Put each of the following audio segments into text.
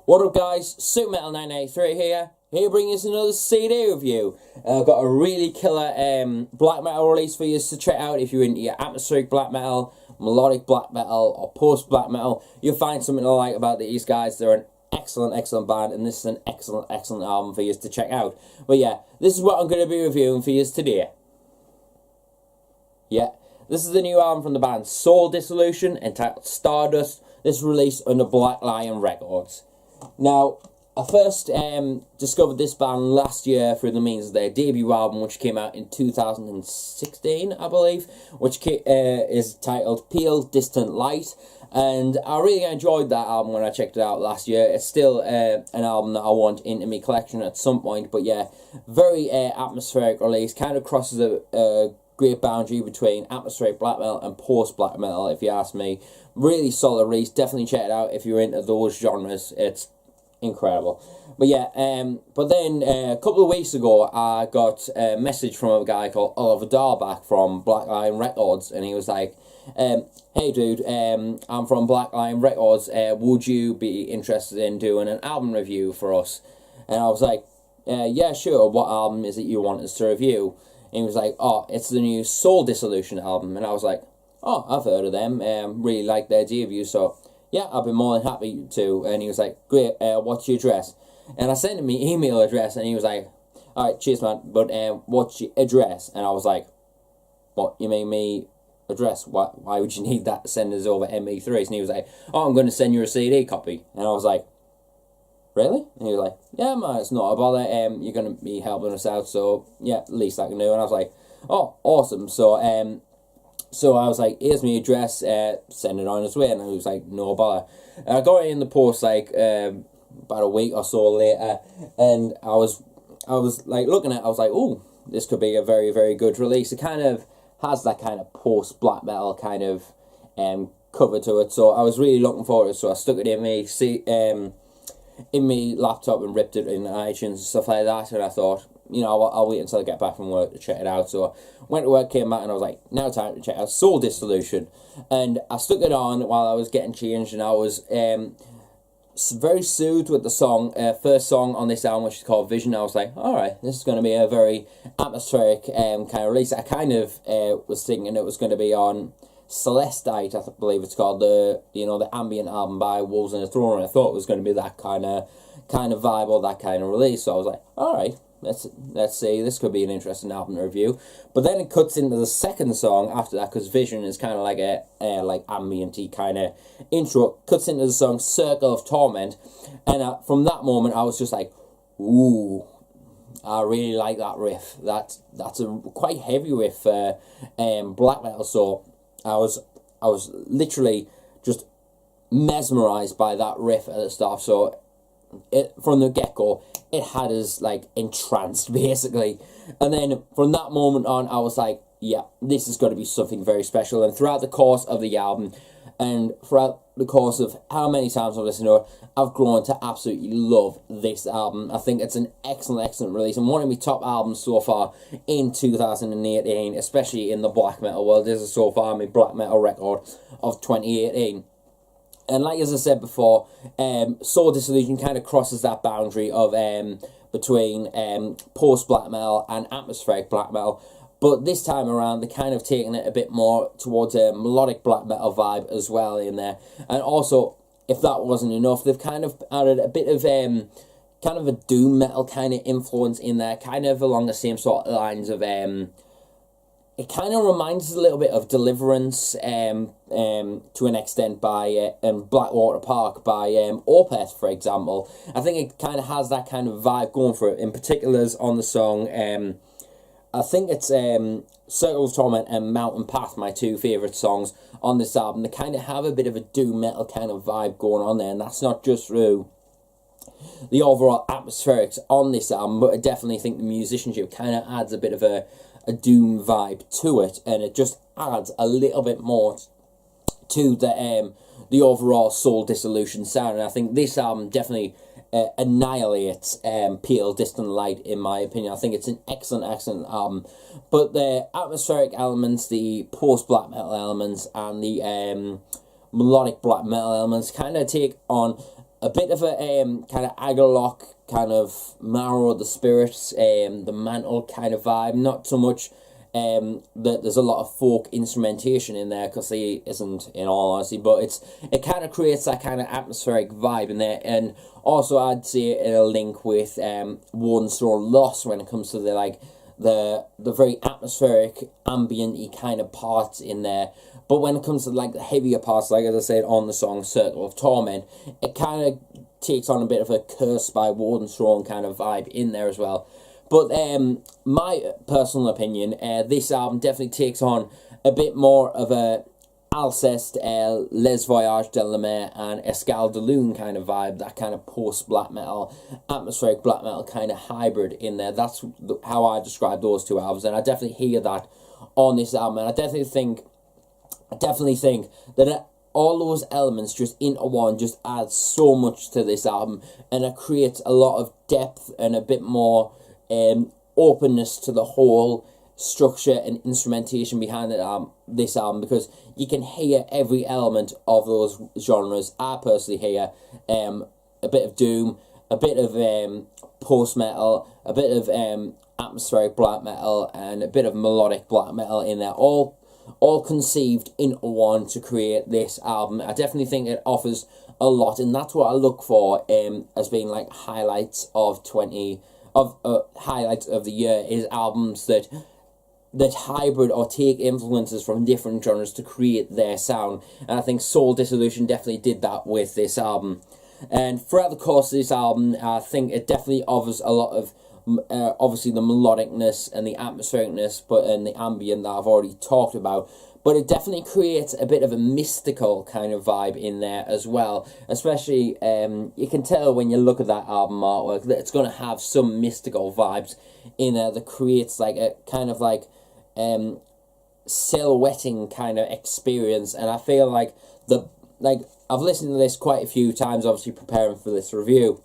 What up guys, Super Metal 983 here bringing us another CD review. I've got a really killer black metal release for you to check out. If you're into your atmospheric black metal, melodic black metal or post black metal, you'll find something to like about these guys. They're an excellent band, and this is an excellent album for you to check out. But yeah, this is what I'm going to be reviewing for you today. Yeah, this is the new album from the band Soul Dissolution, entitled Stardust. This is released under Black Lion Records. Now, I first discovered this band last year through the means of their debut album, which came out in 2016, I believe, which is titled Pale Distant Light, and I really enjoyed that album when I checked it out last year. It's still an album that I want into my collection at some point, but yeah, very atmospheric release, kind of crosses a great boundary between atmospheric black metal and post-black metal, if you ask me. Really solid release, definitely check it out if you're into those genres. It's incredible. But yeah, but then a couple of weeks ago I got a message from a guy called Oliver Darback from Black Lion Records, and he was like, hey dude, I'm from Black Lion Records, would you be interested in doing an album review for us? And I was like, yeah sure, what album is it you want us to review? And he was like, oh, it's the new Soul Dissolution album. And I was like, oh, I've heard of them, really like their debut, so yeah, I've been more than happy to. And he was like, great, what's your address? And I sent him my email address, and he was like, alright, cheers man, but what's your address? And I was like, what, you mean me address? Why would you need that to send us over MP3s? And he was like, oh, I'm going to send you a CD copy. And I was like, really? And he was like, yeah man, it's not a bother, you're going to be helping us out, so yeah, least I can do. And I was like, oh, awesome. So I was like, here's my address, send it on its way. And he was like, no bother. And I got it in the post like about a week or so later, and I was like looking at it, I was like, oh, this could be a very good release. It kind of has that kind of post black metal kind of cover to it, so I was really looking forward to it. So I stuck it in my laptop and ripped it in iTunes and stuff like that, and I thought, you know, I'll wait until I get back from work to check it out. So I went to work, came back, and I was like, now time to check out Soul Dissolution. And I stuck it on while I was getting changed, and I was very soothed with the song, first song on this album, which is called Vision. I was like, alright, this is going to be a very atmospheric kind of release. I kind of was thinking it was going to be on Celestite, I believe it's called, the ambient album by Wodensthrone, and I thought it was going to be that kind of vibe or that kind of release. So I was like, alright, let's see, this could be an interesting album to review. But then it cuts into the second song after that, because Vision is kind of like a like ambient-y kind of intro. Cuts into the song Circle of Torment, and from that moment I was just like, ooh, I really like that riff. That's a quite heavy riff for black metal. So I was literally just mesmerized by that riff at the start. So from the get-go, it had us like entranced basically, and then from that moment on I was like, yeah, this is going to be something very special. And throughout the course of the album, and throughout the course of how many times I've listened to it, I've grown to absolutely love this album. I think it's an excellent release, and one of my top albums so far in 2018, especially in the black metal world. This is so far my black metal record of 2018. And like as I said before, Soul Dissolution kind of crosses that boundary of between post-black metal and atmospheric black metal. But this time around, they're kind of taking it a bit more towards a melodic black metal vibe as well in there. And also, if that wasn't enough, they've kind of added a bit of kind of a doom metal kind of influence in there, kind of along the same sort of lines of it kind of reminds us a little bit of Deliverance to an extent by Blackwater Park by Opeth, for example. I think it kind of has that kind of vibe going for it. In particular, on the song, I think it's Circle of Torment and Mountain Path, my two favourite songs on this album. They kind of have a bit of a doom metal kind of vibe going on there, and that's not just through the overall atmospherics on this album, but I definitely think the musicianship kind of adds a bit of a doom vibe to it, and it just adds a little bit more to the overall Soul Dissolution sound. And I think this album definitely annihilates Pale Distant Light, in my opinion. I think it's an excellent album, but the atmospheric elements, the post black metal elements, and the melodic black metal elements kind of take on a bit of a kind of Agalloch, kind of Marrow of the Spirits, the Mantle kind of vibe. Not so much that there's a lot of folk instrumentation in there, because there isn't, in all honesty, but it kind of creates that kind of atmospheric vibe in there. And also I'd say in a link with Wodensthrone Lost when it comes to the very atmospheric, ambient-y kind of parts in there. But when it comes to like the heavier parts, like as I said on the song Circle of Torment, it kind of takes on a bit of a Curse by Wodensthrone kind of vibe in there as well. But my personal opinion, this album definitely takes on a bit more of a Alcest, Les Voyages de la Mer and Escale de Lune kind of vibe, that kind of post-black metal, atmospheric black metal kind of hybrid in there. That's how I describe those two albums, and I definitely hear that on this album. And I definitely think that all those elements just into one just add so much to this album, and it creates a lot of depth and a bit more openness to the whole structure and instrumentation behind this album, because you can hear every element of those genres. I personally hear a bit of doom, a bit of post-metal, a bit of atmospheric black metal, and a bit of melodic black metal in there, all conceived into one to create this album. I definitely think it offers a lot, and that's what I look for as being like highlights of highlights of the year, is albums that hybrid or take influences from different genres to create their sound. And I think Soul Dissolution definitely did that with this album. And throughout the course of this album, I think it definitely offers a lot of obviously the melodicness and the atmosphericness, and the ambient that I've already talked about. But it definitely creates a bit of a mystical kind of vibe in there as well. Especially, you can tell when you look at that album artwork that it's going to have some mystical vibes in there that creates like a kind of like silhouetting kind of experience. And I feel like I've listened to this quite a few times, obviously preparing for this review,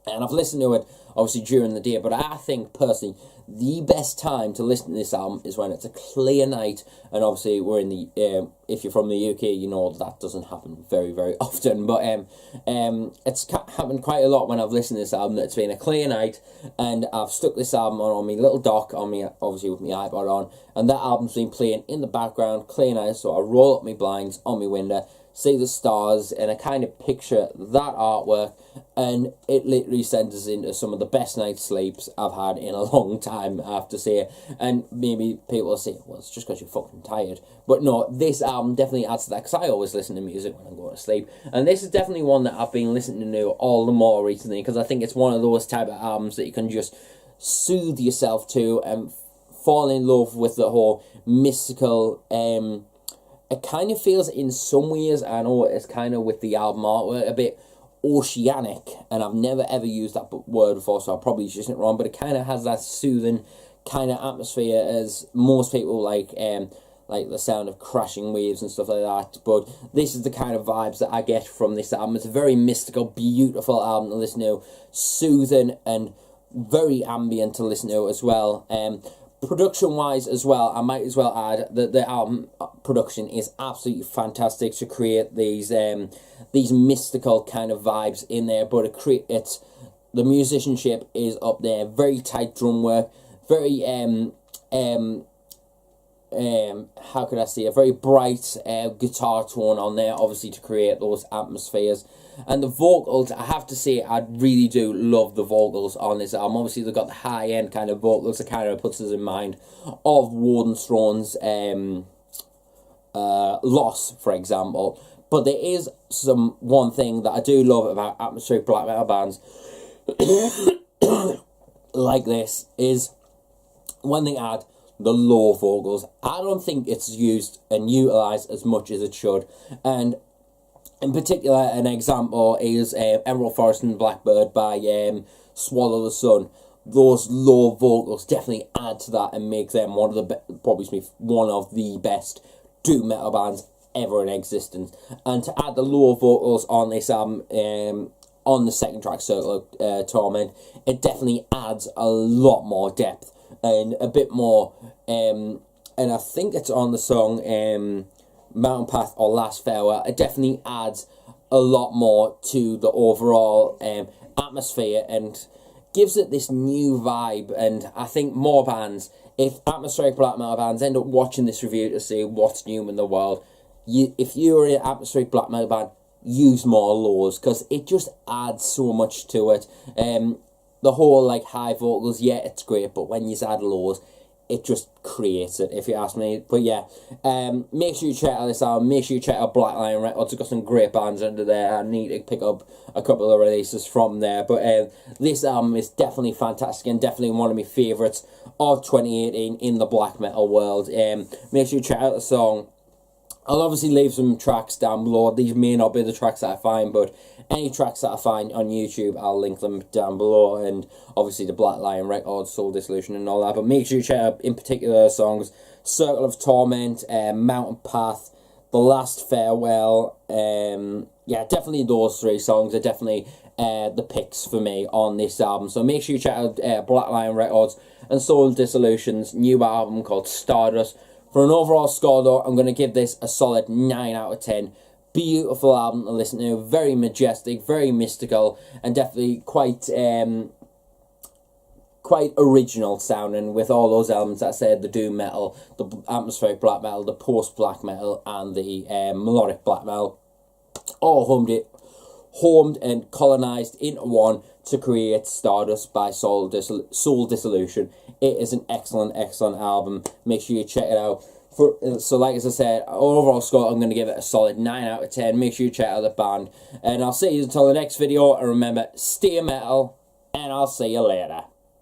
and I've listened to it obviously during the day, but I think personally the best time to listen to this album is when it's a clear night. And obviously we're in the if you're from the UK, you know that doesn't happen very, very often, but it's happened quite a lot when I've listened to this album, that it's been a clear night and I've stuck this album on my little dock, on me, obviously with my iPod on, and that album's been playing in the background, clear night. So I roll up my blinds on my window, see the stars, and I kind of picture that artwork, and it literally sends us into some of the best night's sleeps I've had in a long time, I have to say. And maybe people will say, well, it's just because you're fucking tired. But no, this album definitely adds to that, because I always listen to music when I'm going to sleep. And this is definitely one that I've been listening to all the more recently, because I think it's one of those type of albums that you can just soothe yourself to and fall in love with the whole mystical, it kind of feels in some ways, I know it's kind of with the album artwork, a bit oceanic, and I've never ever used that word before, so I'll probably use it wrong, but it kind of has that soothing kind of atmosphere, as most people like the sound of crashing waves and stuff like that. But this is the kind of vibes that I get from this album. It's a very mystical, beautiful album to listen to, soothing and very ambient to listen to as well. Production wise as well, I might as well add that the album production is absolutely fantastic to create these mystical kind of vibes in there. But it's the musicianship is up there, very tight drum work, very how could I say, a very bright guitar tone on there, obviously to create those atmospheres. And the vocals, I have to say, I really do love the vocals on this album. Obviously they've got the high end kind of vocals that kind of puts us in mind of Wodenstthrone's Loss, for example. But there is one thing that I do love about atmospheric black metal bands like this, is when they add the low vocals. I don't think it's used and utilised as much as it should. And in particular, an example is Emerald Forest and Blackbird by Swallow the Sun. Those low vocals definitely add to that and make them one of the best doom metal bands ever in existence. And to add the low vocals on this album, on the second track, Circle of Torment, it definitely adds a lot more depth and a bit more, and I think it's on the song Mountain Path or Last Farewell. It definitely adds a lot more to the overall atmosphere and gives it this new vibe. And I think more bands, if atmospheric black metal bands end up watching this review to see what's new in the world, if you're an atmospheric black metal band, use more lows, because it just adds so much to it. The whole like high vocals, yeah, it's great, but when you add lows, it just creates it, if you ask me. But yeah, make sure you check out this album. Make sure you check out Black Lion Records. I've got some great bands under there. I need to pick up a couple of releases from there. But this album is definitely fantastic and definitely one of my favourites of 2018 in the black metal world. Make sure you check out the song. I'll obviously leave some tracks down below. These may not be the tracks that I find, but any tracks that I find on YouTube, I'll link them down below. And obviously the Black Lion Records, Soul Dissolution and all that. But make sure you check out, in particular, songs Circle of Torment, Mountain Path, The Last Farewell. Yeah, definitely those three songs are definitely the picks for me on this album. So make sure you check out Black Lion Records and Soul Dissolution's new album called Stardust. For an overall score, though, I'm going to give this a solid 9 out of 10. Beautiful album to listen to, very majestic, very mystical, and definitely quite original sounding, with all those elements that I said, the doom metal, the atmospheric black metal, the post-black metal, and the melodic black metal, all homed and colonised into one to create Stardust by Soul Dissolution. It is an excellent, excellent album. Make sure you check it out. So like as I said, overall score, I'm going to give it a solid 9 out of 10. Make sure you check out the band. And I'll see you until the next video. And remember, stay metal, and I'll see you later.